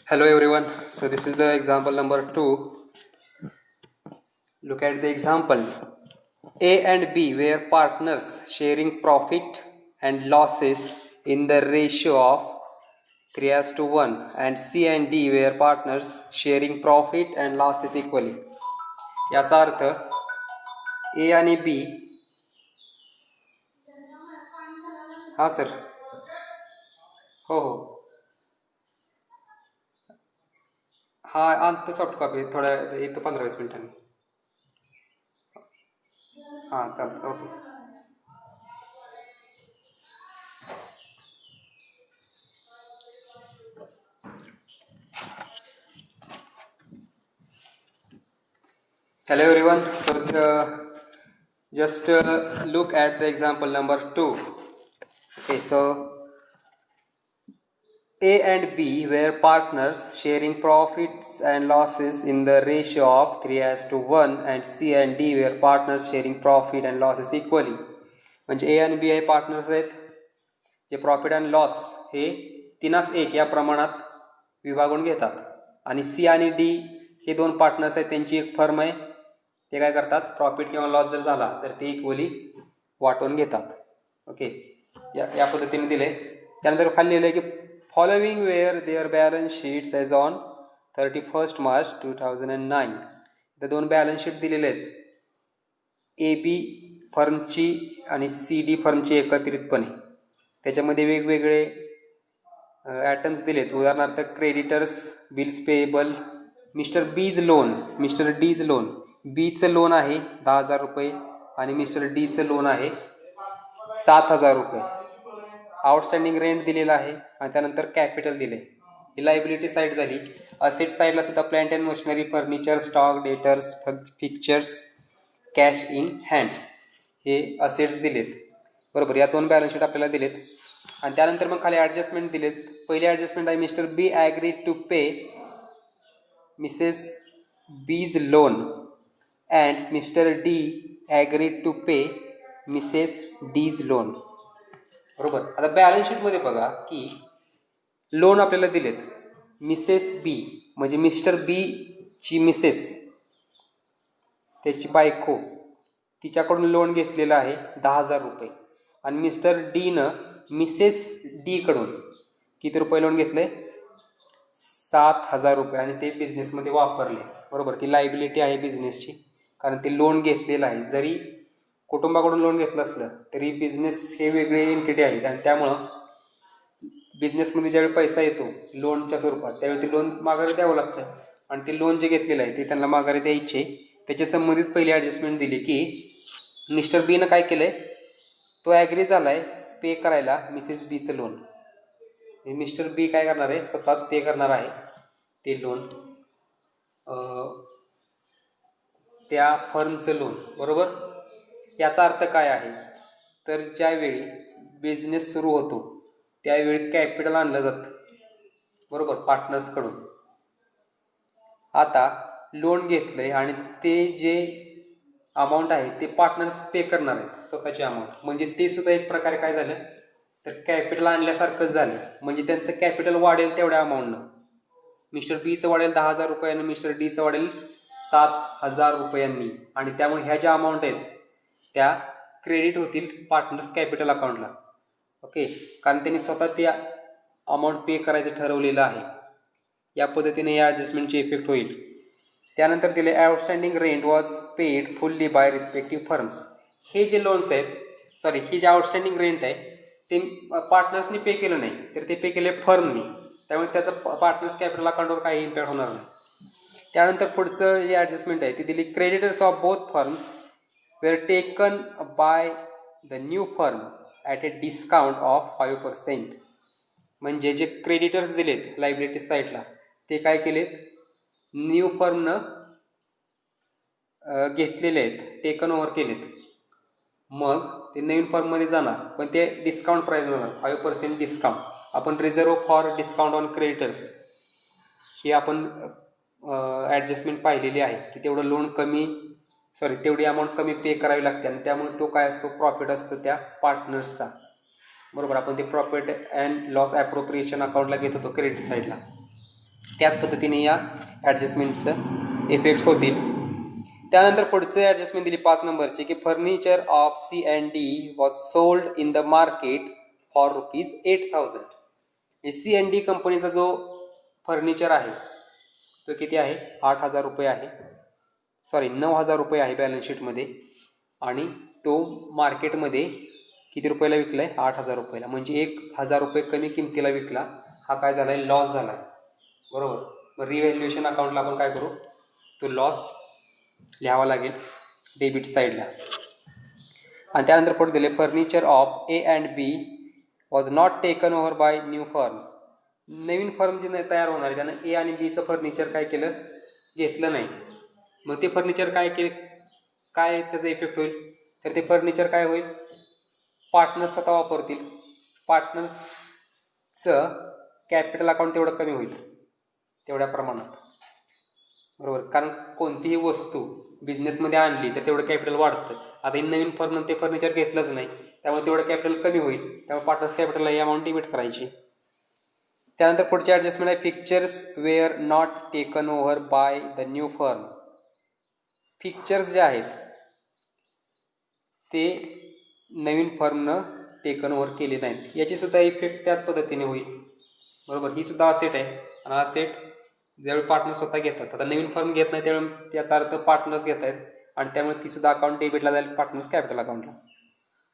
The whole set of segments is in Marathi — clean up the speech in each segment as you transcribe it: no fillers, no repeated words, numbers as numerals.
Hello everyone. So this is the example number 2. Look at the example. A and B were partners sharing profit and losses in the ratio of 3:1, and C and D were partners sharing profit and losses equally. याचा अर्थ A आणि B. हाँ सर. हो हो. हाँ आणतो सॉफ्ट कॉपी थोड्या येतो 15-20 मिनिटांनी. हाँ चालतं. Okay sir. Hello everyone. So just look at the example number 2. Okay, so A and B were partners sharing profits and losses in the ratio of 3:1, and C and D were partners sharing profit and losses equally. म्हणजे A आणि B हे पार्टनर्स आहेत जे प्रॉफिट अँड लॉस हे 3:1 या प्रमाणात विभागून घेतात. आणि C आणि D हे दोन पार्टनर्स आहेत, त्यांची एक फर्म आहे. ते काय करतात, प्रॉफिट किंवा लॉस जर झाला तर ते इक्वली वाटून घेतात. ओके, या पद्धतीने दिले. त्यानंतर खाली लिहिलं की following were there balance sheets as on 31 March 2009. तर दोन बॅलन्स शीट दिलेले आहेत, ए बी फर्मची आणि सी डी फर्मची एकत्रितपणे. त्याच्यामध्ये वेगवेगळे ॲटम्स दिलेत. उदाहरणार्थ creditors, bills payable, Mr B's loan, Mr D's loan. बीचं लोन आहे 10,000 रुपये आणि मिस्टर डीचं लोन आहे 7,000 रुपये. आउटस्टँडिंग रेंट दिलेला आहे आणि त्यानंतर कॅपिटल दिले. ही लायबिलिटी साईड झाली. असेट साईडला सुद्धा plant and machinery, furniture, stock, debtors, fixtures, cash in hand हे असेट्स दिलेत. बरोबर, या दोन बॅलन्स शीट आपल्याला दिलेत. आणि त्यानंतर मग खाली ॲडजस्टमेंट दिलेत. पहिली ॲडजस्टमेंट आहे Mr B agreed to pay Mrs B's loan and Mr D agreed to pay Mrs D's loan. बरोबर. आता बॅलन्स शीटमध्ये बघा की लोन आपल्याला दिलेत. मिसेस बी म्हणजे मिस्टर बी ची मिसेस, त्याची बायको, तिच्याकडून लोन घेतलेलं आहे 10,000 रुपये. आणि मिस्टर डीनं मिसेस डीकडून किती रुपये लोन घेतले, 7,000 रुपये, आणि ते बिझनेसमध्ये वापरले. बरोबर, ती लायबिलिटी आहे बिझनेसची, कारण ते लोन घेतलेलं आहे. जरी कुटुंबाकडून लोन घेतलं असलं तरी बिझनेस हे वेगळे एंटिटी आहेत, आणि त्यामुळं बिझनेसमध्ये ज्यावेळी पैसा येतो लोनच्या स्वरूपात त्यावेळी ते लोन माघारी द्यावं लागतं. आणि ते लोन जे घेतलेलं आहे ते त्यांना माघारी द्यायचे. त्याच्या संबंधित पहिली ॲडजस्टमेंट दिली की मिस्टर बीनं काय केलंय, तो ॲग्री झालाय पे करायला मिसेस बीचं लोन. मिस्टर बी काय करणार आहे, स्वतःच पे करणार आहे ते लोन, त्या फर्मचं लोन. बरोबर. याचा अर्थ काय आहे, तर ज्यावेळी बिझनेस सुरू होतो त्यावेळी कॅपिटल आणलं जातं. बरोबर, पार्टनर्सकडून. आता लोन घेतलंय आणि ते जे अमाऊंट आहे ते पार्टनर्स पे करणार आहेत, स्वतःची अमाऊंट. म्हणजे ते सुद्धा एक प्रकारे काय झालं तर कॅपिटल आणल्यासारखंच झालं. म्हणजे त्यांचं कॅपिटल वाढेल तेवढ्या अमाऊंटनं. मिस्टर बीचं वाढेल 10,000 रुपयांनी, मिस्टर डीचं वाढेल 7,000 रुपयांनी. आणि त्यामुळे ह्या ज्या अमाऊंट आहेत त्या क्रेडिट होतील पार्टनर्स कॅपिटल अकाउंटला. ओके, कारण त्यांनी स्वतः ते अमाऊंट पे करायचं ठरवलेलं आहे. या पद्धतीने या ॲडजस्टमेंटची इफेक्ट होईल. त्यानंतर दिले outstanding rent was paid fully by respective firms. हे जे लोन्स आहेत, सॉरी, हे जे आउटस्टँडिंग रेंट आहे ते पार्टनर्सनी पे केलं नाही, तर ते पे केले फर्मनी. त्यामुळे त्याचं पार्टनर्स कॅपिटल अकाउंटवर काही इम्पॅक्ट होणार नाही. त्यानंतर पुढचं जे ॲडजस्टमेंट आहे ती दिली creditors of both firms where taken by the new firm at a discount of 5%. म्हणजे जे क्रेडिटर्स दिलेत लायबिलिटी साईडला ते काय केलेत, न्यू फर्मनं घेतलेले आहेत, टेकन ओव्हर केलेत. मग ते नवीन फर्ममध्ये जाणार, पण ते डिस्काउंट प्राईस होणार, 5% डिस्काउंट. आपण reserve for discount on creditors ही आपण ॲडजस्टमेंट पाहिलेली आहे की तेवढं लोन कमी, सॉरी, तेवढी अमाऊंट कमी पे करावी लागते. आणि त्यामुळे तो काय असतो, प्रॉफिट असतो त्या पार्टनर्सचा. बरोबर, आपण ते प्रॉफिट अँड लॉस ॲप्रोप्रिएशन अकाउंटला घेत होतो क्रेडिट साईडला. त्याच पद्धतीने या ॲडजस्टमेंटचं इफेक्ट्स होतील. त्यानंतर पुढचं ॲडजस्टमेंट दिली 5 नंबरची की furniture of C&D was sold in the market for ₹8,000. C&D कंपनीचा जो फर्निचर आहे तो किती आहे? 8,000 रुपये आहे, 9,000 रुपये आहे बॅलन्स शीटमध्ये, आणि तो मार्केटमध्ये किती रुपयाला विकला आहे? 8,000 रुपयाला. म्हणजे 1,000 रुपये कमी किमतीला विकला. हा काय झाला आहे? लॉस झाला आहे, बरोबर. मग रिव्हॅल्युएशन अकाउंटला आपण काय करू? तो लॉस लिहावा लागेल डेबिट साईडला. आणि त्यानंतर पुढे दिले furniture of A&B was not taken over by new firm. नवीन फर्म जी तयार होणार आहे त्यानं A आणि Bचं फर्निचर काय केलं? घेतलं नाही. मग ते फर्निचर काय केलं? काय त्याचा इफेक्ट होईल? तर ते फर्निचर काय होईल? पार्टनर्स स्वतः वापरतील. पार्टनर्सचं कॅपिटल अकाउंट तेवढं कमी होईल तेवढ्या प्रमाणात, बरोबर. कारण कोणतीही वस्तू बिझनेसमध्ये आणली तर तेवढं कॅपिटल वाढतं. आता ही नवीन फर्मनं ते फर्निचर घेतलंच नाही, त्यामुळे तेवढं कॅपिटल कमी होईल. त्यामुळे पार्टनर्स कॅपिटलला ही अमाऊंट डिबिट करायची. त्यानंतर पुढचे ॲडजस्टमेंट आहे fixtures were not taken over by the new firm. Fixtures जे आहेत ते नवीन फर्मनं टेकन ओव्हर केले नाहीत. याची सुद्धा इफेक्ट त्याच पद्धतीने होईल, बरोबर. ही सुद्धा असेट आहे, आणि असेट ज्यावेळी पार्टनर स्वतः घेतात, आता नवीन फर्म घेत नाही त्यावेळी त्याचा अर्थ पार्टनर्स घेत आहेत, आणि त्यामुळे ती सुद्धा अकाउंट डेबिटला जाईल पार्टनर्स कॅपिटल अकाउंटला.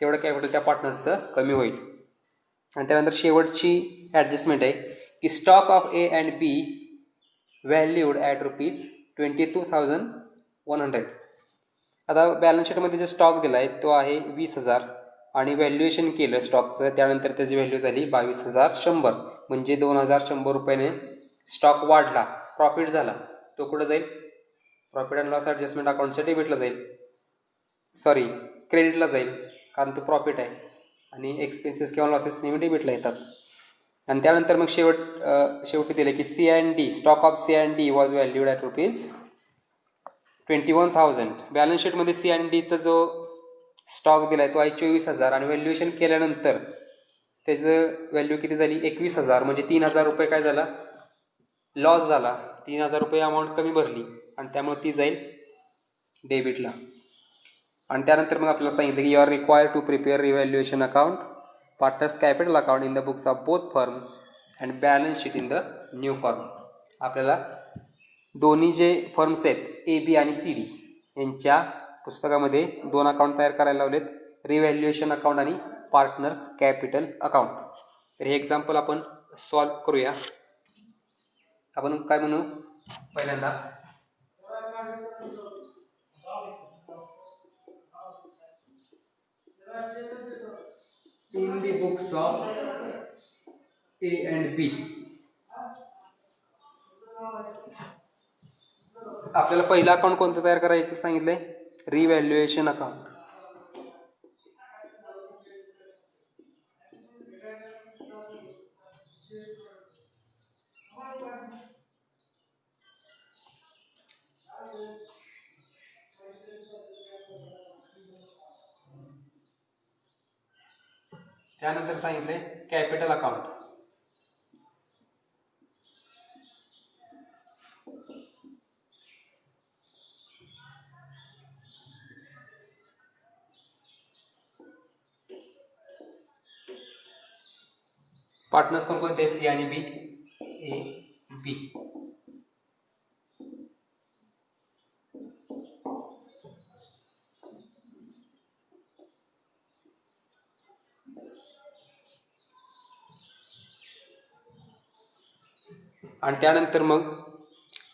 तेवढं कॅपिटल त्या पार्टनर्सचं कमी होईल. आणि त्यानंतर शेवटची ॲडजस्टमेंट आहे की stock of A&B valued at ₹22,100. आता बॅलन्स शीटमध्ये जो स्टॉक दिला आहे तो आहे 20,000, आणि व्हॅल्युएशन केलं स्टॉकचं, त्यानंतर त्याची व्हॅल्यू झाली 22,100. म्हणजे 2,100 रुपयाने स्टॉक वाढला, प्रॉफिट झाला. तो कुठं जाईल? प्रॉफिट अँड लॉस ॲडजस्टमेंट अकाउंटच्या डेबिटला जाईल, क्रेडिटला जाईल, कारण तो प्रॉफिट आहे, आणि एक्सपेन्सेस किंवा लॉसेस नेहमी डेबिटला येतात. आणि त्यानंतर मग शेवटी दिले की C&D stock of C&D was valued at ₹21,000. Balance शीटमध्ये C&Dचा जो स्टॉक दिला आहे तो आहे 24,000, आणि व्हॅल्युएशन केल्यानंतर त्याचं व्हॅल्यू किती झाली? 21,000. म्हणजे 3,000 रुपये काय झाला? लॉस झाला. 3,000 रुपये अमाऊंट कमी भरली, आणि त्यामुळे ती जाईल डेबिटला. आणि त्यानंतर मग आपल्याला सांगितलं की you are required to prepare revaluation account, partners capital account in the books of both firms and balance sheet in the new firm. आपल्याला दोन्ही जे फर्म्स आहेत AB आणि CD यांच्या पुस्तकामध्ये 2 अकाउंट तयार करायला लावलेत, रिव्हॅल्युएशन अकाउंट आणि पार्टनर्स कॅपिटल अकाउंट. तर हे एक्झाम्पल आपण सॉल्व करूया. आपण काय म्हणू? पहिल्यांदा in the books of A and B आपल्याला पहिलं अकाउंट कोणतं तयार करायचं सांगितलंय? Revaluation account. त्यानंतर सांगितलंय कॅपिटल अकाउंट. पार्टनर्स कोणते आहेत? A आणि B. AB. आणि त्यानंतर मग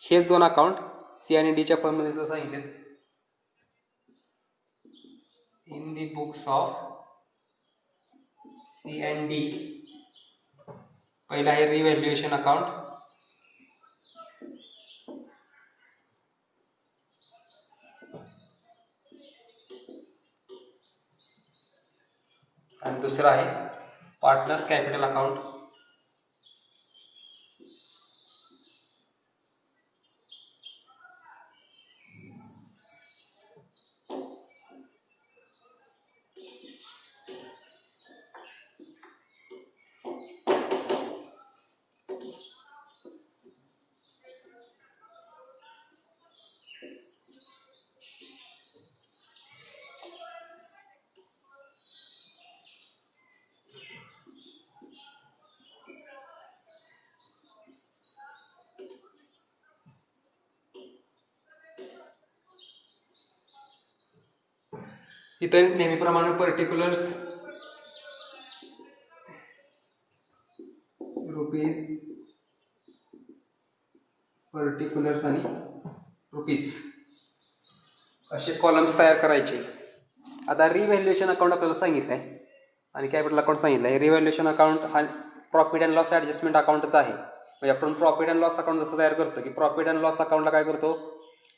हेच 2 अकाउंट C आणि Dच्या फर्ममध्ये सांगितले in the books of C and D. पहिला आहे रिव्हॅल्युएशन अकाउंट, आणि दुसरा आहे पार्टनर्स कॅपिटल अकाउंट. इथं नेहमीप्रमाणे पर्टिक्युलर्स रुपीज, पर्टिक्युलर्स आणि रुपीज असे कॉलम्स तयार करायचे. आता रिव्हॅल्युएशन अकाउंट आपल्याला सांगितलं आहे आणि कॅपिटल अकाउंट सांगितलं आहे. रिव्हॅल्युएशन अकाउंट हा प्रॉफिट अँड लॉस ॲडजस्टमेंट अकाउंटच आहे. म्हणजे आपण प्रॉफिट अँड लॉस अकाउंट जसं तयार करतो की प्रॉफिट अँड लॉस अकाउंटला काय करतो,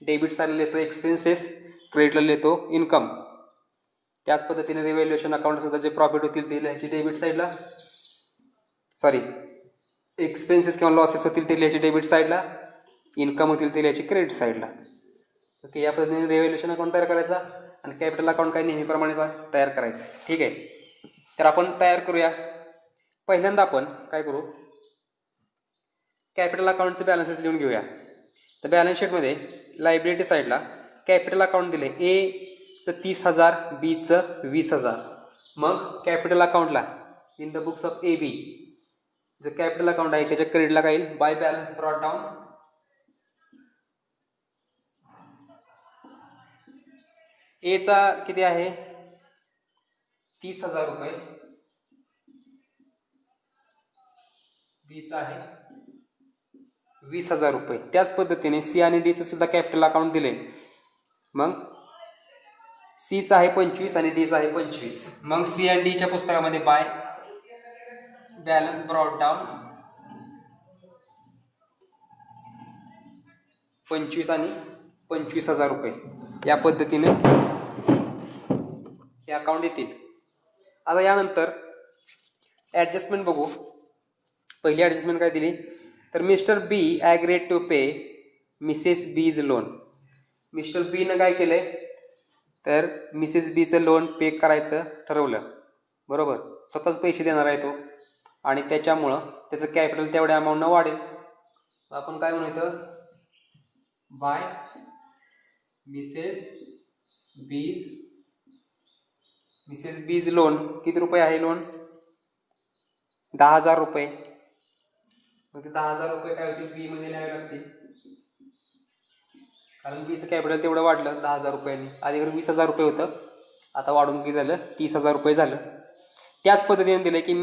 डेबिट साईडला लिहितो एक्सपेन्सेस, क्रेडिटला लिहितो इन्कम. त्याच पद्धतीने रिव्हॅल्युएशन अकाउंट सुद्धा जे प्रॉफिट होतील ते लिहायचे डेबिट साईडला, सॉरी एक्सपेन्सेस किंवा लॉसेस होतील ते लिहायचे डेबिट साईडला, इन्कम होतील ते लिहायचे क्रेडिट साईडला. ओके, या पद्धतीने रिव्हॅल्युएशन अकाउंट तयार करायचा आणि कॅपिटल अकाउंट काही नेहमीप्रमाणे तयार करायचं. ठीक आहे, तर आपण तयार करूया. पहिल्यांदा आपण काय करू, कॅपिटल अकाउंटचे बॅलन्सेस लिहून घेऊया. तर बॅलन्स शीटमध्ये लायबिलिटी साईडला कॅपिटल अकाउंट दिले, एचं 30,000, बीचं 20,000. मग कॅपिटल अकाउंटला in the books of A B जो कॅपिटल अकाउंट आहे त्याच्या क्रेडिटला काय येईल, बाय बॅलन्स ब्रॉट डाऊन एचा किती आहे 30,000 रुपये, बीचा आहे 20,000 रुपये. त्याच पद्धतीने सी आणि डीचं सुद्धा कॅपिटल अकाउंट दिले. मग सीचं आहे 25 आणि डीचं आहे 25. मग सी आणि डीच्या पुस्तकामध्ये बाय बॅलन्स ब्रॉट डाऊन 25 आणि 25,000 रुपये या पद्धतीने हे अकाउंट येतील. आता यानंतर ॲडजस्टमेंट बघू. पहिली ॲडजस्टमेंट काय दिली, तर Mr B agreed to pay Mrs B's loan. Mr बीनं काय केलं आहे, तर मिसेस बीचं लोन पे करायचं ठरवलं. बरोबर, स्वतःच पैसे देणार आहे तो आणि त्याच्यामुळं त्याचं कॅपिटल तेवढ्या अमाऊंटनं वाढेल. आपण काय म्हणू, बाय मिसेस बीज लोन. किती रुपये आहे लोन, 10,000 रुपये. मग ते 10,000 रुपये काय होतील, बी मध्ये न्यावे लागतील, कारण बीचं कॅपिटल तेवढं वाढलं 10,000 रुपयांनी. आधी 20,000 रुपये होतं, आता वाढून किती झालं, 30,000 रुपये झालं. त्याच पद्धतीने दिलं की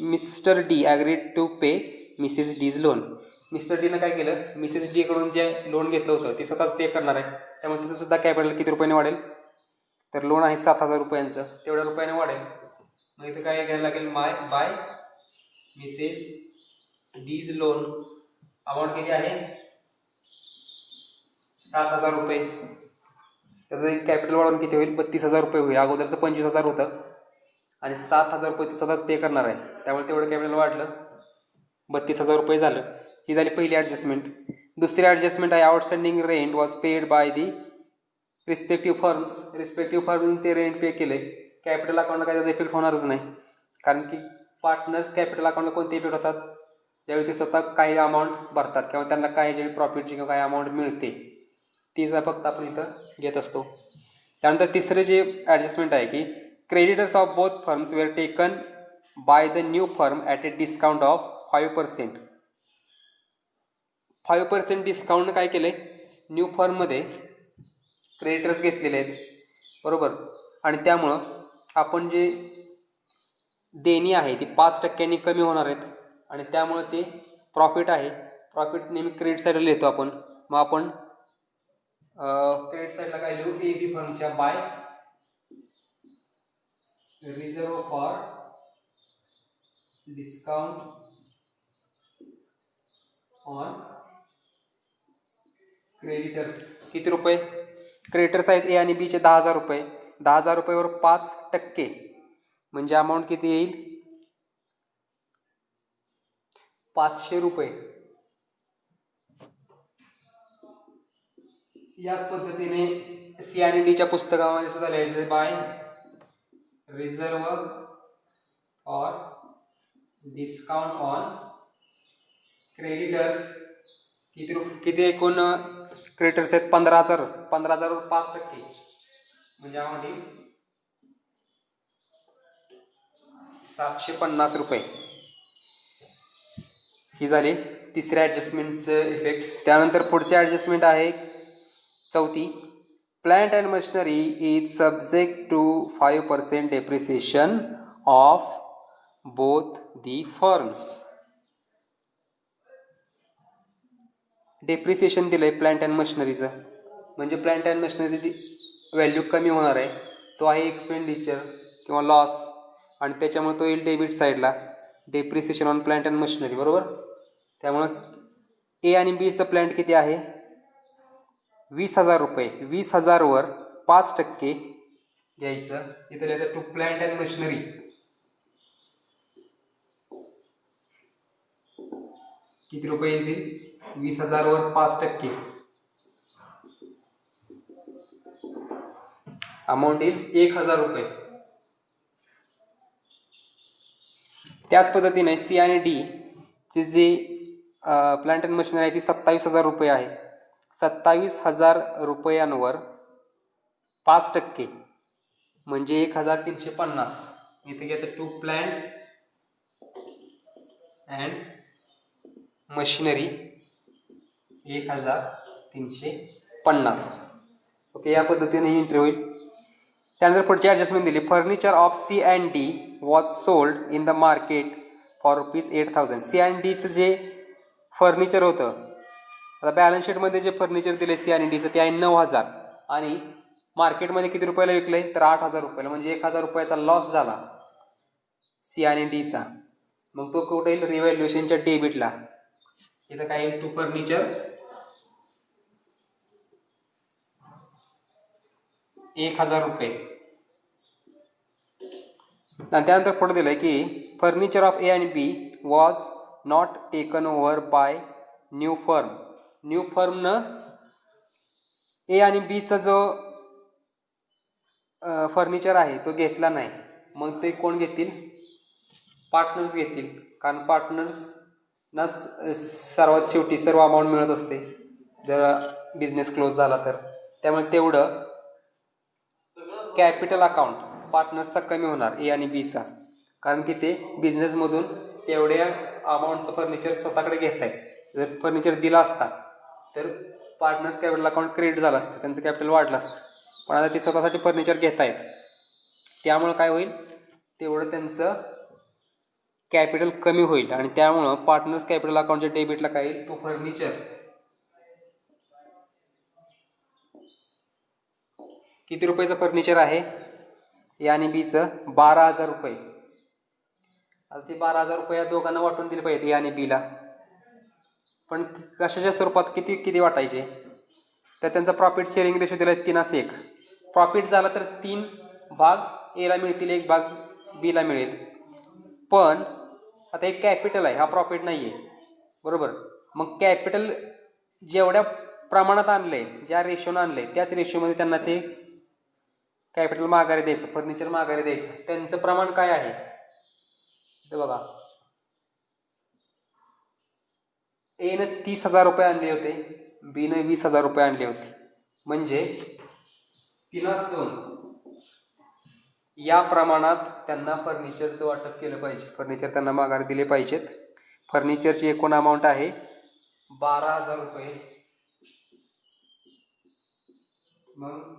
Mr D agreed to pay Mrs D's loan. Mr डीनं काय केलं, मिसेस डी कडून जे लोन घेतलं होतं ते स्वतःच पे करणार आहे, त्यामुळे तिचं सुद्धा कॅपिटल किती रुपयाने वाढेल, तर लोन आहे 7,000 रुपयांचं, तेवढ्या रुपयाने वाढेल. मग इथं काय घ्यायला लागेल, by Mrs D's loan. Amount किती आहे 7,000 रुपये. त्याचं कॅपिटल वाढवून किती होईल, 32,000 रुपये होईल. अगोदरचं 25,000 होतं आणि 7,000 रुपये ते स्वतःच पे करणार आहे, त्यामुळे तेवढं कॅपिटल वाढलं, 32,000 रुपये झालं. ही झाली पहिली ॲडजस्टमेंट. दुसरी ॲडजस्टमेंट आहे outstanding rent was paid by the respective firms. Respective firm ते रेंट पे केले. कॅपिटल अकाउंटला काय त्याचा इफेक्ट होणारच नाही, कारण की पार्टनर्स कॅपिटल अकाउंटला कोणते इफेक्ट होतात, ज्यावेळी ते स्वतः काही अमाऊंट भरतात किंवा त्यांना काही ज्यावेळी प्रॉफिटची किंवा काही अमाऊंट मिळते तीचा फक्त आपण इथं घेत असतो. त्यानंतर तिसरे जे ॲडजस्टमेंट आहे की creditors of both firms were taken by the new firm at a discount of 5%. 5% discount काय केलं आहे, न्यू फर्ममध्ये क्रेडिटर्स घेतलेले आहेत. बरोबर, आणि त्यामुळं आपण जे देणी आहे ती 5% कमी होणार आहेत आणि त्यामुळं ते प्रॉफिट आहे. प्रॉफिट नेहमी क्रेडिट साईडला लिहितो आपण. मग आपण क्रेडिट साईडला काय लिहू, ए बी फर्मच्या by reserve for discount on creditors. किती रुपये क्रेडिटर्स आहेत ए आणि बीचे, 10,000 रुपये. 10,000 रुपयेवर 5% म्हणजे अमाऊंट किती येईल, 500 रुपये. याच पद्धतीने सी आणि डीच्या पुस्तकामध्ये सुद्धा लिहायचं by reserve for discount on creditors. किती एकूण क्रेडिटर्स आहेत, 15,000. 15,000वर 5% म्हणजे अमाऊंट येईल 750 रुपये. ही झाली तिसऱ्या ॲडजस्टमेंटचे इफेक्ट्स. त्यानंतर पुढची ॲडजस्टमेंट आहे चौथी, Plant and machinery is subject to 5% depreciation of both the firms. Depreciation दिलं आहे प्लांट अँड मशिनरीचं, म्हणजे प्लांट अँड मशिनरीची व्हॅल्यू कमी होणार आहे, तो आहे एक्सपेंडिचर किंवा लॉस, आणि त्याच्यामुळे तो येईल डेबिट साईडला, depreciation on plant and machinery, बरोबर. त्यामुळं ए आणि बीचं प्लांट किती आहे, 20,000 रुपये. 20,000वर 5% घ्यायचं, इथं याचं टू प्लांट अँड मशिनरी किती रुपये येतील, 20,000वर 5% अमाऊंट येईल 1,000 रुपये. त्याच पद्धतीने सी आणि डी ची जी प्लांट अँड मशिनरी आहे ती 27,000 रुपये आहे. 27,000 रुपयांवर 5% म्हणजे 1,350. इथे घ्यायचं to plant and machinery 1,350. Okay, या पद्धतीने ही एंट्री होईल. त्यानंतर पुढची ॲडजस्टमेंट दिली. Furniture of C and D was sold in the market for ₹8,000. C and डीचं जे फर्निचर होतं, आता बॅलन्स शीटमध्ये जे फर्निचर दिले सी आणि डीचं ते आहे 9,000 आणि मार्केटमध्ये किती रुपयाला विकलं आहे तर 8,000 रुपयाला, म्हणजे 1,000 रुपयाचा लॉस झाला सी आणि डीचा. मग तो कुठे येईल, रिव्हॅल्युएशनच्या डेबिटला. इथं काय येईल, टू फर्निचर 1,000 रुपये. त्यानंतर पुढे दिलंय की फर्निचर ऑफ ए आणि B was not taken over by new firm. New फर्मनं ए आणि बीचा जो फर्निचर आहे तो घेतला नाही. मग ते कोण घेतील, पार्टनर्स घेतील, कारण पार्टनर्सना सर्वात शेवटी सर्व अमाऊंट मिळत असते जर बिझनेस क्लोज झाला तर. त्यामुळे तेवढं कॅपिटल अकाउंट पार्टनर्सचा कमी होणार ए आणि बीचा, कारण की ते बिझनेसमधून तेवढ्या अमाऊंटचं फर्निचर स्वतःकडे घेत आहेत. जर फर्निचर दिला असता तर पार्टनर्स कॅपिटल अकाउंट क्रिएट झालं असतं, त्यांचं कॅपिटल वाढलं असतं. पण आता ते स्वतःसाठी फर्निचर घेत आहेत, त्यामुळं काय होईल, तेवढं त्यांचं कॅपिटल कमी होईल आणि त्यामुळं पार्टनर्स कॅपिटल अकाउंटच्या डेबिटला काय येईल, टू फर्निचर किती रुपयाचं फर्निचर आहे ए आणि बीचं 12,000 रुपये. आता ते 12,000 रुपये या दोघांना वाटून दिले पाहिजे ए आणि बीला. पण कशाच्या स्वरूपात किती किती वाटायचे, तर त्यांचा प्रॉफिट शेअरिंग रेशो दिला 3:1. प्रॉफिट झाला तर 3 भाग एला मिळतील, 1 भाग बीला मिळेल. पण आता एक कॅपिटल आहे, हा प्रॉफिट नाही आहे, बरोबर. मग कॅपिटल जेवढ्या प्रमाणात आणले, ज्या रेशोनं आणले त्याच रेशोमध्ये त्यांना ते कॅपिटल माघारी द्यायचं, फर्निचर माघारी द्यायचं. त्यांचं प्रमाण काय आहे ते बघा. एनं 30,000 रुपये आणले होते, बीनं 20,000 रुपये आणले होते, म्हणजे 3:2 या प्रमाणात त्यांना फर्निचरचं वाटप केलं पाहिजे, फर्निचर त्यांना माघारी दिले पाहिजेत. फर्निचरची एकूण अमाऊंट आहे 12,000 रुपये. मग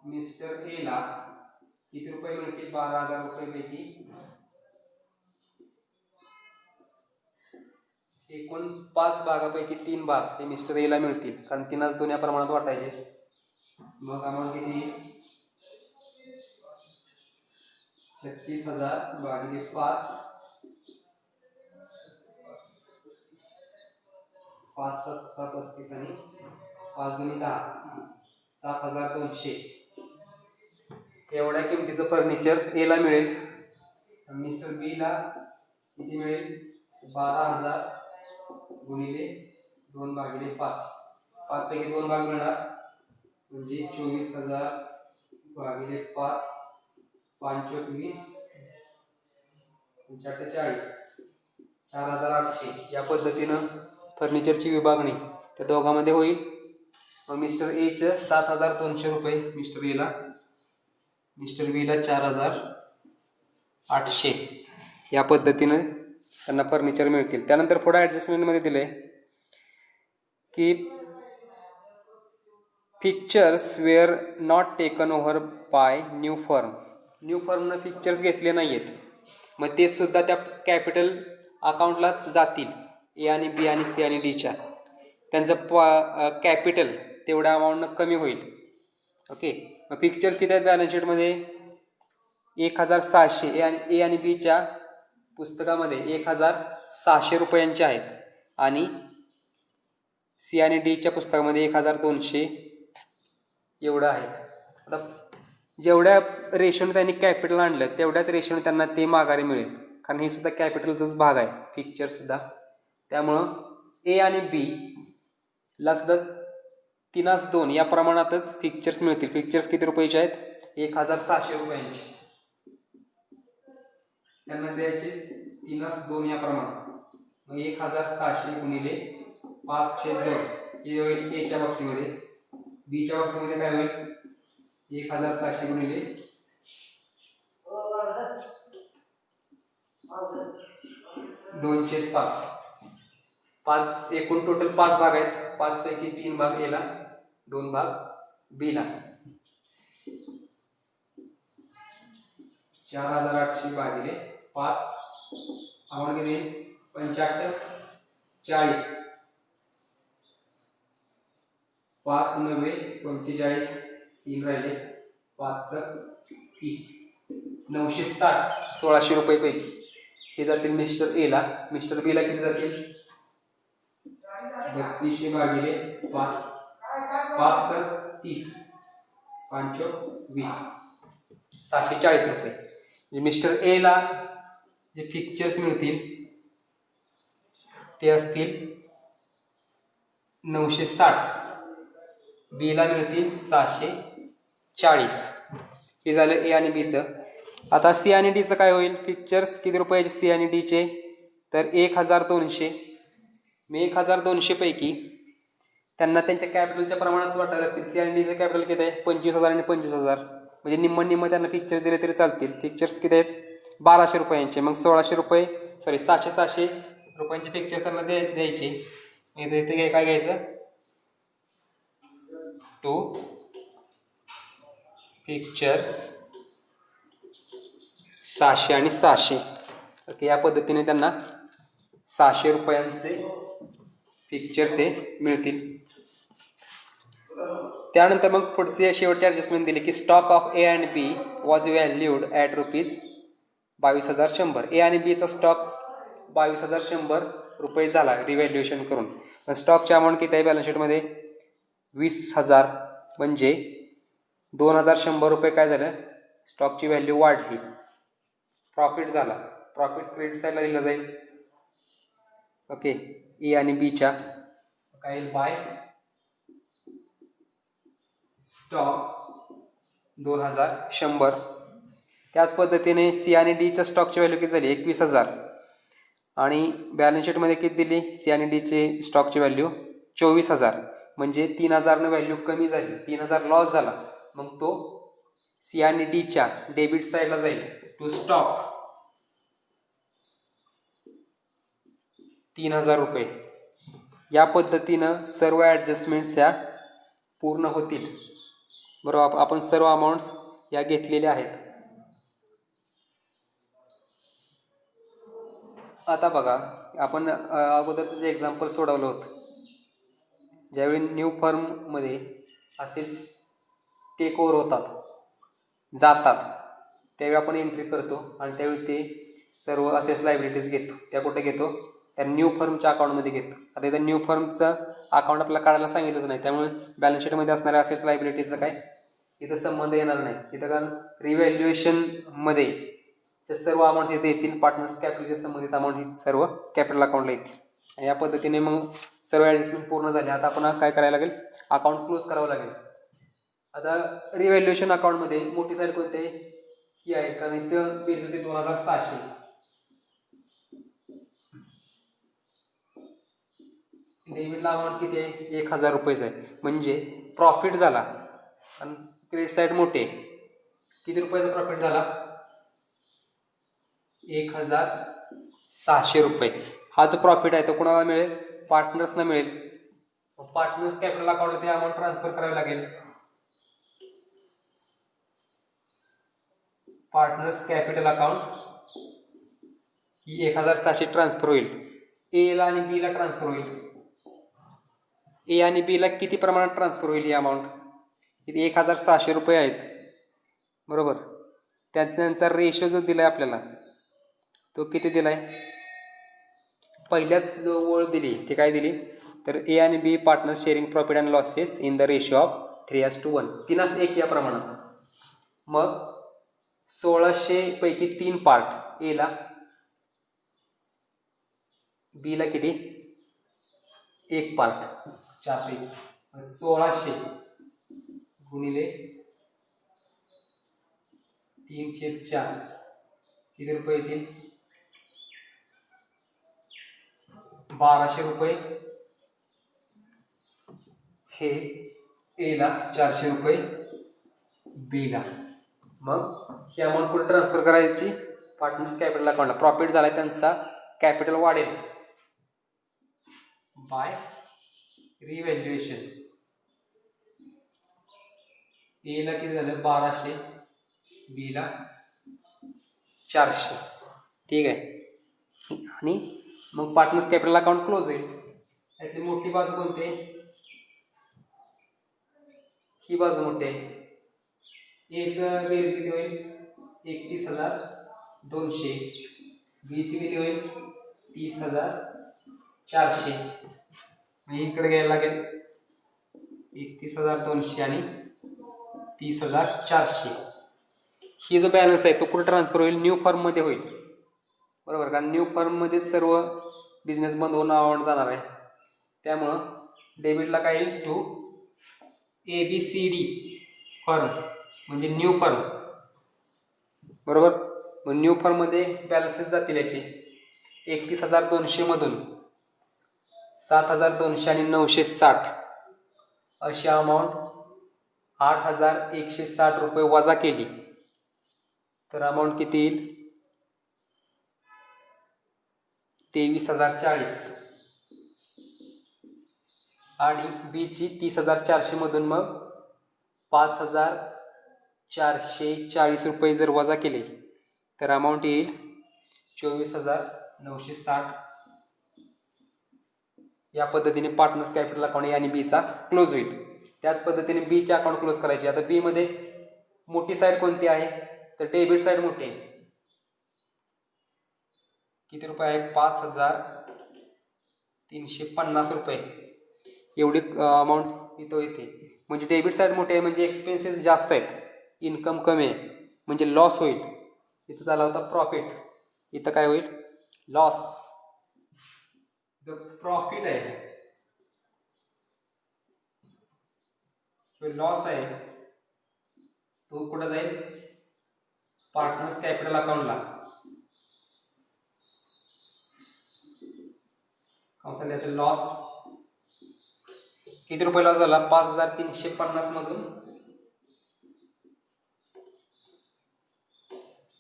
मिस्टर एला किती रुपये मिळतील, 12,000 रुपयेपैकी एकूण 5 भागापैकी 3 भाग हे मिस्टर एला मिळतील, कारण 3:2 या प्रमाणात वाटायचे. मग अमाऊंट किती, 36,000 भागिले 5, 5 7 35 आणि 5 गुणिले 10 7,200 एवढ्या किमतीचं फर्निचर एला मिळेल. मिस्टर बीला किती मिळेल, 12,000 गुणिले 2 भागिले 5, 5 पैकी 2 भाग मिळणार, म्हणजे 24,000 भागिले 5, 5 20 40, 4,800 या पद्धतीनं फर्निचरची विभागणी त्या दोघांमध्ये होईल. मग मिस्टर एचं 7,200 रुपये मिस्टर एला, मिस्टर बीला 4,800 या पद्धतीनं त्यांना फर्निचर मिळतील. त्यानंतर पुढे ॲडजस्टमेंटमध्ये दिले की fixtures were not taken over by new firm. New फर्मनं फिक्चर्स घेतले नाही आहेत, मग ते सुद्धा त्या कॅपिटल अकाउंटलाच जातील. ए आणि बी आणि सी आणि डीच्या त्यांचं कॅपिटल तेवढ्या अमाऊंटनं कमी होईल. ओके, मग फिक्चर्स किती आहेत बॅलन्स शीटमध्ये? 1600. ए आणि बीच्या पुस्तकामध्ये 1600 रुपयांचे आहेत आणि सी आणि डीच्या पुस्तकामध्ये 1200 एवढं आहे. आता जेवढ्या रेशोने त्यांनी कॅपिटल आणलं तेवढ्याच रेशोने त्यांना ते माघारी मिळेल, कारण हे सुद्धा कॅपिटलचाच भाग आहे फिक्चर सुद्धा. त्यामुळं ए आणि बी ला सुद्धा 3:2 या प्रमाणातच फिक्चर्स मिळतील. फिक्चर्स किती रुपयाचे आहेत? 1600 रुपयांचे. त्यांना द्यायचे 3:2 या प्रमाणात. मग 1600 गुणिले 5/2 हे होईल एच्या बाबतीमध्ये. बीच्या बाबतीमध्ये काय होईल? 1600 गुणिले 2/5. 5 एकूण टोटल 5 भाग आहेत. 5 पैकी 3 भाग एला, 2 भाग बीला. 4800 भागिले 5 आम्हाला किती? 85 40. 5 9 45 3 राहिले, 5 30. 960 1600 रुपये पैकी हे जातील मिस्टर एला. मिस्टर बीला किती जातील? 3200 भागिले 5 5 30 5 20 740 रुपये. म्हणजे मिस्टर एला जे फिक्चर्स मिळतील ते असतील 960, बीला मिळतील 740. हे झालं ए आणि बीचं. आता सी आणि डीचं काय होईल? फिक्चर्स किती रुपयाचे सी आणि डीचे? तर 1200. मी 1200 पैकी त्यांना त्यांच्या कॅपिटलच्या प्रमाणात वाटायला लागतील. सी आणि डीचं कॅपिटल किती आहे? 25,000 आणि 25,000, म्हणजे निम्म त्यांना फिक्चर्स दिले तरी चालतील. फिक्चर्स किती आहेत? 1200 रुपयांचे. मग 1600 रुपये 700 रुपयांचे फिक्चर्स त्यांना द्यायचे. इथे काय घ्यायचं? 2 फिक्चर्स 600 आणि 600. ओके, या पद्धतीने त्यांना 600 रुपयांचे फिक्चर्स हे मिळतील. त्यानंतर मग पुढचे शेवटचे ॲडजस्टमेंट दिले की stock of A and B was valued at ₹22,100. A आणि बीचा स्टॉक 22,100 रुपये झाला रिव्हॅल्युएशन करून. पण स्टॉकची अमाऊंट किती आहे बॅलन्स शीटमध्ये? 20,000. म्हणजे 2,100 रुपये काय झालं? स्टॉकची व्हॅल्यू वाढली, प्रॉफिट झाला. प्रॉफिट क्रेडिट साईडला लिहिलं जाईल. ओके, ए आणि बीच्या काय बाय स्टॉक 2,100. त्याच पद्धतीने सी आणि डीच्या स्टॉकची व्हॅल्यू किती झाली? 21,000. आणि बॅलन्स शीटमध्ये किती दिली? सी आणि डीची स्टॉकची व्हॅल्यू 24,000. म्हणजे 3,000 व्हॅल्यू कमी झाली, 3,000 लॉस झाला. मग तो सी आणि डीच्या डेबिट साईडला जाईल. टू स्टॉक 3,000 रुपये. या पद्धतीनं सर्व ॲडजस्टमेंट्स ह्या पूर्ण होतील. बरोबर, आपण सर्व अमाऊंट्स या घेतलेल्या आहेत. आता बघा, आपण अगोदरचं जे एक्झाम्पल सोडवलं होतं, ज्यावेळी न्यू फर्ममध्ये असेट्स टेक ओव्हर होतात, जातात, त्यावेळी आपण एंट्री करतो आणि त्यावेळी ते सर्व असेट्स लायबिलिटीज घेतो. त्या कुठे घेतो? त्या न्यू फर्मच्या अकाउंटमध्ये घेतो. आता इथं न्यू फर्मचं अकाउंट आपल्याला काढायला सांगितलंच नाही, त्यामुळे बॅलन्स शीटमध्ये असणाऱ्या असेट्स लायबिलिटीजचा काय इथं संबंध येणार नाही. इथं कारण रिव्हॅल्युएशनमध्ये ते सर्व अमाऊंट्स इथे येतील. पार्टनर्स कॅपिटलच्या संबंधित अमाऊंट ही सर्व कॅपिटल अकाउंटला येतील. आणि या पद्धतीने मग सर्व ॲडजस्टमेंट पूर्ण झाले. आता आपण काय करायला लागेल? अकाउंट क्लोज करावं लागेल. आता रिव्हॅल्युएशन अकाउंटमध्ये मोठी साईड कोणती आहे? ही आहे, कारण इथं बेस होते 2,600. डेबिटला अमाऊंट किती आहे? 1,000 रुपयेच आहे. म्हणजे प्रॉफिट झाला. आणि क्रेडिट साईड मोठी आहे. किती रुपयाचा प्रॉफिट झाला? 1,600 रुपये. हा जो प्रॉफिट आहे तो कोणाला मिळेल? पार्टनर्सना मिळेल. पार्टनर्स कॅपिटल अकाउंटला ते अमाऊंट ट्रान्सफर करावी लागेल. पार्टनर्स कॅपिटल अकाउंट ही 1700 ट्रान्सफर होईल. ए ला आणि बी ला ट्रान्सफर होईल. ए आणि बी ला किती प्रमाणात ट्रान्सफर होईल ही अमाऊंट? किती? 1600 रुपये आहेत, बरोबर. त्यात त्यांचा रेशो जो दिलाय आपल्याला तो किती दिलाय? पहिल्याच जो ओळ दिली ती काय दिली तर ए आणि B partner sharing profit and losses in the ratio of 3:1, 3:1 या प्रमाणात. मग 1600 पैकी 3 पार्ट ए ला, बी ला किती? 1 पार्ट, 4 पैकी 1600 गुणिले 3/4 किती रुपये येतील? 1200 रुपये. हे ए ला, 400 रुपये बी ला. मग ही अमाऊंट कुठे ट्रान्सफर करायची? पार्टनर्स कॅपिटल अकाउंटला. प्रॉफिट झाला त्यांचा, कॅपिटल वाढेल बाय रिव्हॅल्युएशन. ए ला किती झालं? 1200, बी ला 400. ठीक आहे. आणि मग पार्टनर्स कॅपिटल अकाउंट क्लोज होईल. यातली मोठी बाजू कोणती आहे? ही बाजू मोठी आहे. एचं बेरीज किती होईल? 31,200. बीची किती होईल? 30,400. म्हणजे इकडे घ्यायला लागेल 31,200 आणि 30,400. ही जो बॅलन्स आहे तो कुठे ट्रान्सफर होईल? न्यू फर्ममध्ये होईल, बरोबर. कारण न्यू फर्ममध्ये सर्व बिझनेस बंद होऊन अमाऊंट जाणार आहे. त्यामुळं डेबिटला काय येईल? टू ABCD फर्म म्हणजे न्यू फर्म, बरोबर. मग न्यू फर्ममध्ये बॅलन्सेस जातील याचे. 31,200 मधून 7,200 आणि 960 अशी अमाऊंट 8,160 रुपये वजा केली तर अमाऊंट किती येईल? 23,040. आणि बीची 30,400 मधून मग 5,440 रुपये जर वजा केले तर अमाऊंट येईल 24,960. या पद्धतीने पार्टनर्स कॅपिटल अकाउंट ए आणि बीचा क्लोज होईल. त्याच पद्धतीने बीचे अकाउंट क्लोज करायचे. आता बी मध्ये मोठी साईड कोणती आहे तर डेबिट साईड मोठी आहे. किती रुपये आहे? 5,350 रुपये एवढी अमाऊंट इथं येते. म्हणजे डेबिट साईड मोठी आहे म्हणजे एक्सपेन्सेस जास्त आहेत, इन्कम कमी आहे म्हणजे लॉस होईल. इथं झाला होता प्रॉफिट, इथं काय होईल? लॉस. प्रॉफिट आहे, लॉस आहे तो कुठं जाईल? पार्टनर्स कॅपिटल अकाउंटला. कंसात लॉस किती रुपये लॉस झाला? 5,350 मधून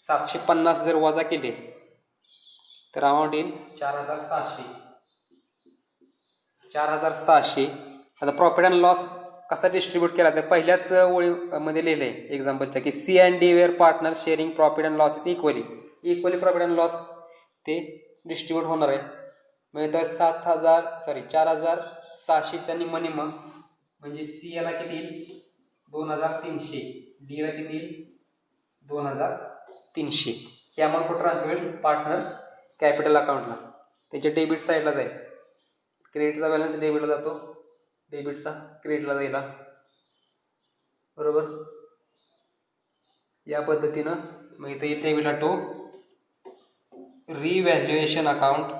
750 जर वजा केले तर अमाऊंट येईल 4,700. 4,700. आता प्रॉफिट अँड लॉस कसा डिस्ट्रीब्यूट केला तर पहिल्याच ओळीमध्ये लिहिलं आहे एक्झाम्पलच्या की C and D were partner sharing profit and losses equally profit and loss ते डिस्ट्रीब्यूट होणार आहे. म्हणजे तर 4,600च्या निम्म म्हणजे सी याला किती येईल? 2,300. डी ला किती येईल? 2,300. हे अमाऊंट कुठं ट्रान्सफर होईल? पार्टनर्स कॅपिटल अकाउंटला. त्याच्या डेबिट साईडला जाईल. क्रेडिटचा बॅलन्स डेबिटला जातो, डेबिटचा क्रेडिटला जाईल, बरोबर. या पद्धतीनं मग इथे डेबिटला टू रिव्हॅल्युएशन अकाउंट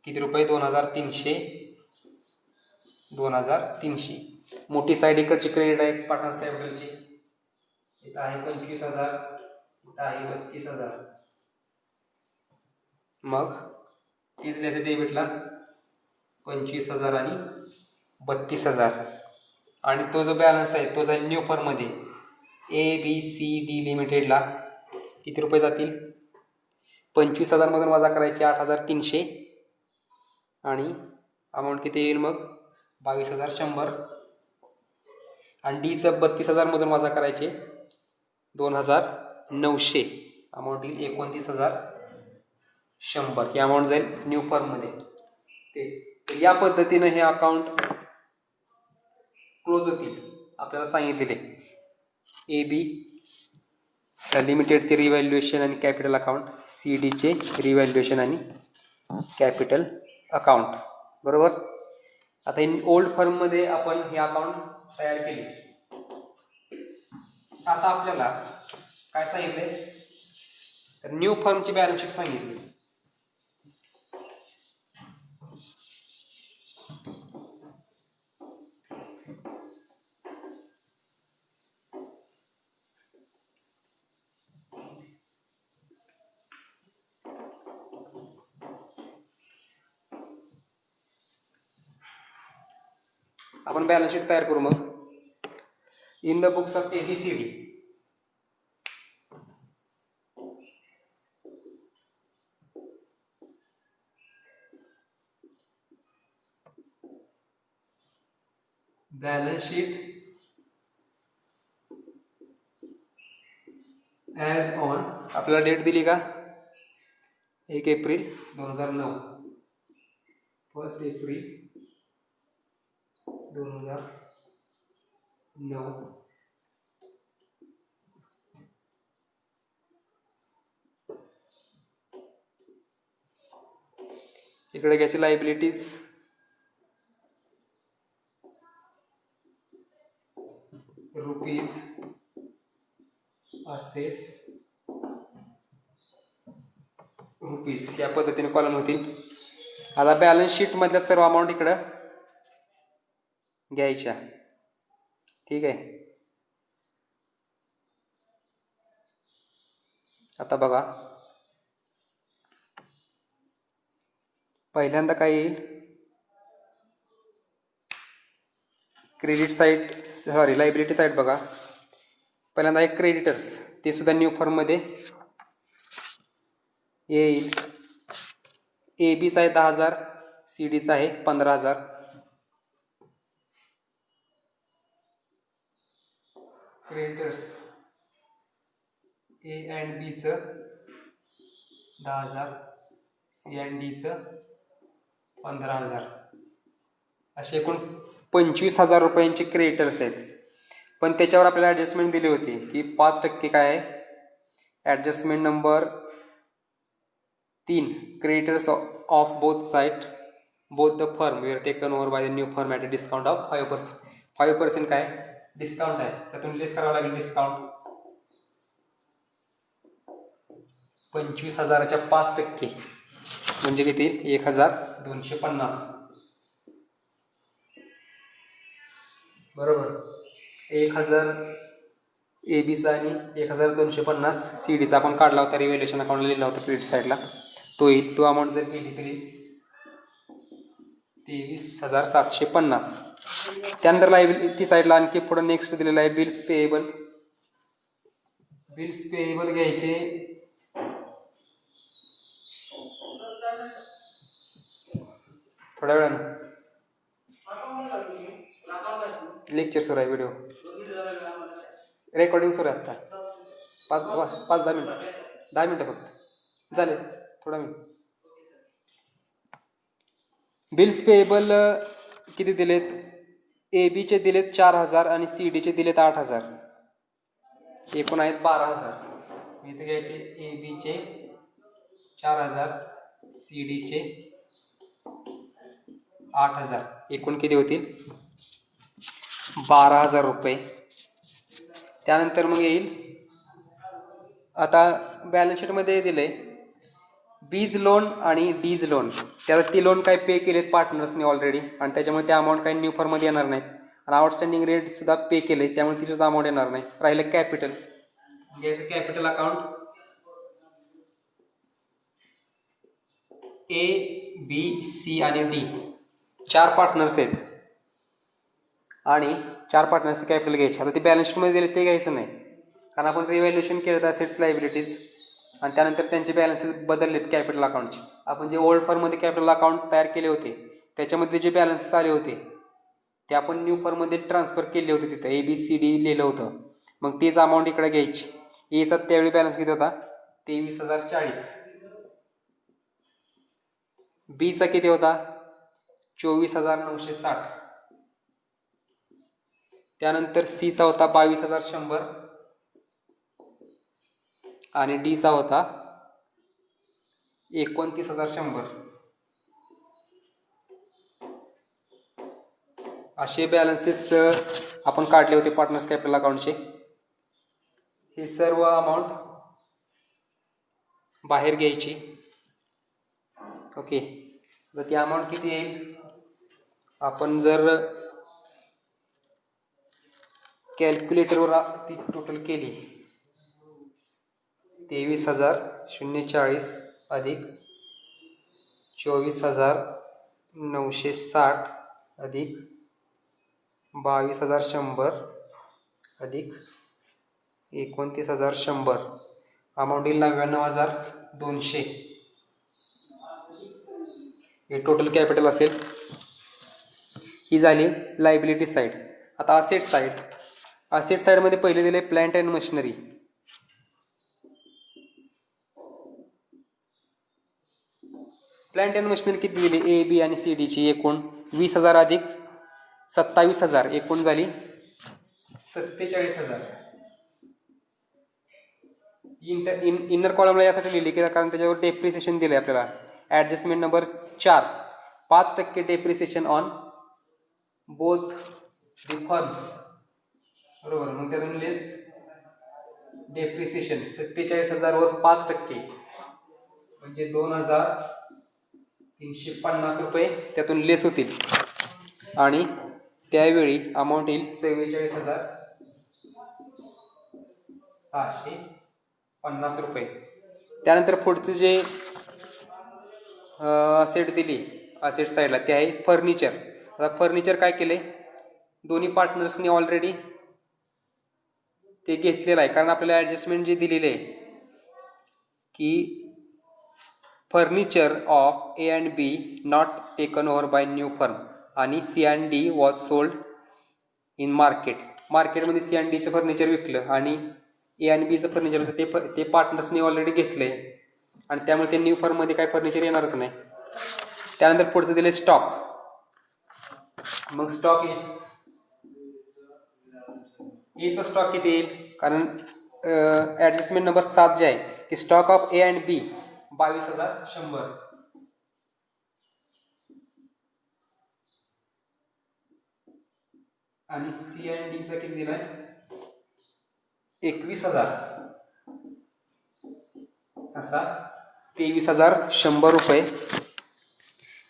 किती रुपये? 2,300. 2,300. मोठी साईड इकडची क्रेडिट आहे पार्टनर्स कॅपिटलची. इथं आहे 25,000, इथं आहे 32,000. मग तीच लिहायचं डेबिटला 25,000 आणि 32,000. आणि तो जो बॅलन्स आहे तो जाईल न्यू फर्ममध्ये ABCD लिमिटेडला. किती रुपये जातील? 25,000 मधून वजा करायचे 8,300 आणि अमाऊंट किती येईल मग 22,100 आणि डीचं 32,000 मधून वजा करायचे 2,900 अमाऊंट येईल 29,100 ही अमाऊंट जाईल न्यू फर्ममध्ये. ते या पद्धतीनं हे अकाउंट क्लोज होतील. आपल्याला सांगितलेले ए बी लिमिटेडचे रिव्हॅल्युएशन आणि कॅपिटल अकाउंट, सी डीचे रिव्हॅल्युएशन आणि कॅपिटल अकाउंट. बरोबर. आता इन ओल्ड फर्ममध्ये आपण हे अकाउंट तयार केले. आता आपल्याला काय सांगितले तर न्यू फर्मची बॅलन्स शीट सांगितली. आपण बॅलन्स शीट तयार करू मग. In the books of ABCD balance sheet as on आपल्याला डेट दिली का 1 एप्रिल 2009, 1 एप्रिल 2009. इकडे घ्यायची लायबिलिटीज रुपीज, असेट्स रुपीज या पद्धतीने कॉलम होतील. आता बॅलन्स शीट मधल्या सर्व अमाऊंट इकडं घ्यायच्या. ठीक आहे. आता बघा पहिल्यांदा काय येईल क्रेडिट साईड लायबिलिटी साईड बघा. पहिल्यांदा एक क्रेडिटर्स ते सुद्धा न्यू फर्ममध्ये येईल. ए बीचा आहे 10,000, सी डीचा आहे 15,000. क्रेडिटर्स ए अँड बीचं 10,000, सी अँड डीचं 15,000 असे एकूण 25,000 रुपयांचे क्रेडिटर्स आहेत. पण त्याच्यावर आपल्याला ॲडजस्टमेंट दिली होती की 5% काय आहे adjustment number 3 creditors of both side both the firm we are taken over by the new firm at a discount of 5%. 5% काय डिस्काउंट आहे त्यातून लेस करावं लागेल डिस्काउंट. 25,000च्या 5% म्हणजे किती 1,250. बरोबर. 1,000 ए बीचा आणि 1,250 सी डीचा आपण काढला होता रिव्हॅल्युएशन अकाउंटला लिहिला होता क्रेडिट साईडला. तो येईल. तो अमाऊंट जर केली तरी 23,750. त्यानंतर लायबिलिटी साईडला आणखी पुढे नेक्स्ट दिलेलं आहे बिल्स पेएबल. बिल्स पेएबल घ्यायचे थोड्या वेळानं. लेक्चर सुरू आहे, व्हिडिओ रेकॉर्डिंग सुरू आहे आता. 5-10 मिनटं फक्त झाले. थोडा मिनिट. बिल्स पेएबल किती दिलेत ए बीचे दिलेत 4,000 आणि सी डीचे दिलेत 8,000. एकूण आहेत 12,000. इथे घ्यायचे ए बीचे 4,000 सी डीचे 8,000 एकूण किती होतील 12,000 रुपये. त्यानंतर मग येईल आता बॅलन्स शीटमध्ये दिले बीज लोन आणि डीज लोन. त्याला ती लोन काय पे केलेत पार्टनर्सने ऑलरेडी आणि त्याच्यामुळे त्या अमाऊंट काही न्यू फर्ममध्ये येणार नाहीत. आणि आउटस्टँडिंग रेट सुद्धा पे केले त्यामुळे तिचं अमाऊंट येणार नाही. राहिलं कॅपिटल. घ्यायचं capital account A B C आणि डी 4 पार्टनर्स आहेत आणि 4 पार्टनर्सचे कॅपिटल घ्यायचे. आता ते बॅलन्स शीटमध्ये दिले ते घ्यायचं नाही कारण आपण रिव्हॅल्युएशन केलं असेट्स लायबिलिटीज आणि त्यानंतर त्यांचे बॅलन्सेस बदललेत कॅपिटल अकाउंटचे. आपण जे ओल्ड फर्ममध्ये कॅपिटल अकाउंट तयार केले होते त्याच्यामध्ये जे बॅलन्सेस आले होते ते आपण न्यू फर्ममध्ये ट्रान्सफर केले होते, तिथं ABCD लिहिलं होतं. मग तेच अमाऊंट इकडे घ्यायची. एचा त्यावेळी बॅलन्स किती होता? 23,040. बीचा किती होता? 24,960. त्यानंतर Cचा होता 22,100 आणि Dचा होता 29,100. असे बॅलन्सेस आपण काढले होते पार्टनर्स कॅपिटल अकाउंटचे. हे सर्व अमाऊंट बाहेर घ्यायची. ओके, तर ती अमाऊंट किती येईल? आपण जर कॅल्क्युलेटरवर ती टोटल केली, 23,040 अधिक 24,960 अधिक 22,100 अधिक 29,100, अमाऊंट येईल 99,200. हे टोटल कॅपिटल असेल. ही झाली लायबिलिटी साईड. आता असेट साईड. असेट साईडमध्ये पहिले दिले plant and machinery. Plant and machinery किती दिली? A, B आणि C, Dची एकूण 20,000 अधिक 27,000, एकूण झाली 47,000. इनर कॉलमला यासाठी लिहिली की कारण त्याच्यावर डेप्रिसिएशन दिले आपल्याला. Adjustment number 4, 5% depreciation on both the firms. बरोबर, मग त्यातून लेस डेप्रिसिएशन 47,000 वर 5% म्हणजे 2,350 रुपये त्यातून लेस होतील आणि त्यावेळी अमाऊंट येईल 44,650 रुपये. त्यानंतर पुढचे जे असेट दिली असेट साईडला ते आहे फर्निचर. आता फर्निचर काय केले? दोन्ही पार्टनर्सनी ऑलरेडी ते घेतलेलं आहे, कारण आपल्याला ॲडजस्टमेंट जे दिलेले आहे की furniture of A and B not taken over by new firm आणि C and D was sold in market. मार्केटमध्ये C and Dचं फर्निचर विकलं आणि A and Bचं फर्निचर होतं ते पार्टनर्सनी ऑलरेडी घेतलं आहे आणि त्यामुळे ते न्यू फर्ममध्ये काही फर्निचर येणारच नाही. त्यानंतर पुढचं दिले स्टॉक. मग स्टॉक येईल एचा स्टॉक किती येईल? कारण ॲडजस्टमेंट नंबर 7 जे आहे की stock of A and B 22,100 आणि C and Dचा किती दिलाय? 21,000. असा 23,100 रुपये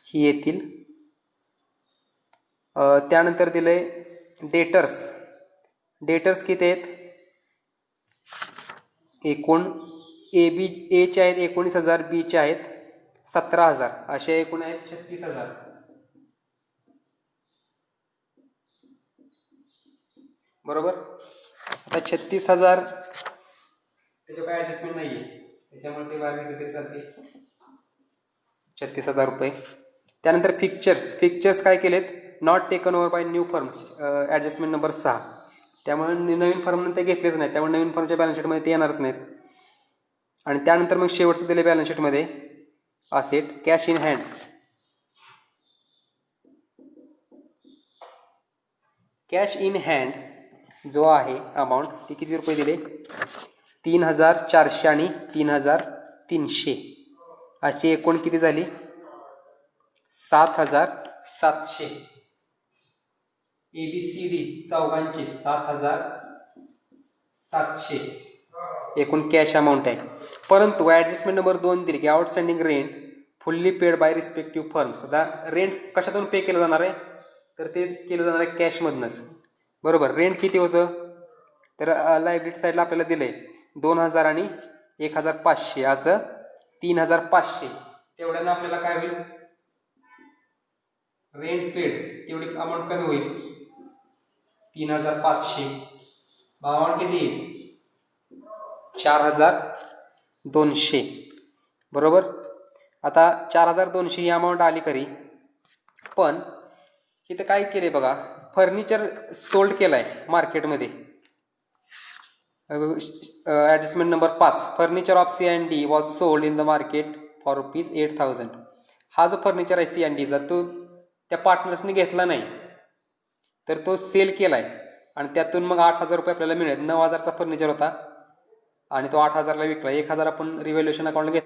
ही येतील. त्यानंतर दिले डेटर्स. डेटर्स किती आहेत? एकूण Aचे आहेत 19,000, Bचे आहेत 17,000, असे एकूण आहेत 36,000. बरोबर. आता 36,000 त्याच्या काही ॲडजस्टमेंट नाही आहे, त्याच्यामुळे ते बाहेर घेतले तरी चालते. 36,000 रुपये. त्यानंतर फिक्चर्स काय केलेत? Not taken over by new firm, adjustment number 6. त्यामुळे नवीन फर्मनं ते घेतलेच नाही, त्यामुळे नवीन फर्मच्या बॅलन्स शीटमध्ये ते येणारच नाहीत. आणि त्यानंतर मग शेवटचं दिले बॅलन्स शीटमध्ये asset cash in hand. Cash in hand जो आहे अमाऊंट ती किती रुपये दिले? 3,400 आणि 3,300, अशी एकूण किती झाली? 7,700. ABCD चौघांची 7,700 एकूण कॅश अमाऊंट आहे. परंतु ॲडजस्टमेंट नंबर 2 दिली की outstanding rent fully paid by respective firms. आता रेंट कशातून पे केलं जाणार आहे? तर ते केलं जाणार आहे कॅशमधनंच. बरोबर. रेंट किती होतं? तर लायबिलिटी साईडला आपल्याला दिलं आहे 2,000 आणि 1,500, असं 3,500. तेवढ्यानं आपल्याला काय होईल? रेंट पेड तेवढी अमाऊंट कमी होईल, 3,500. अमाऊंट किती येईल? 4,200. बरोबर. आता 4,200 ही अमाऊंट आली खरी, पण इथं काय केले बघा, फर्निचर सोल्ड केलाय मार्केटमध्ये. Adjustment number 5, furniture of C&D was sold in the market for ₹8,000. हा जो फर्निचर आहे C&Dचा तो त्या पार्टनर्सने घेतला नाही, तर तो सेल केलाय आणि त्यातून मग ₹8,000 आपल्याला मिळेल. 9,000चा फर्निचर होता आणि तो 8,000ला विकला. 1,000 आपण रिव्हॅल्युएशन अकाउंटला घेतला.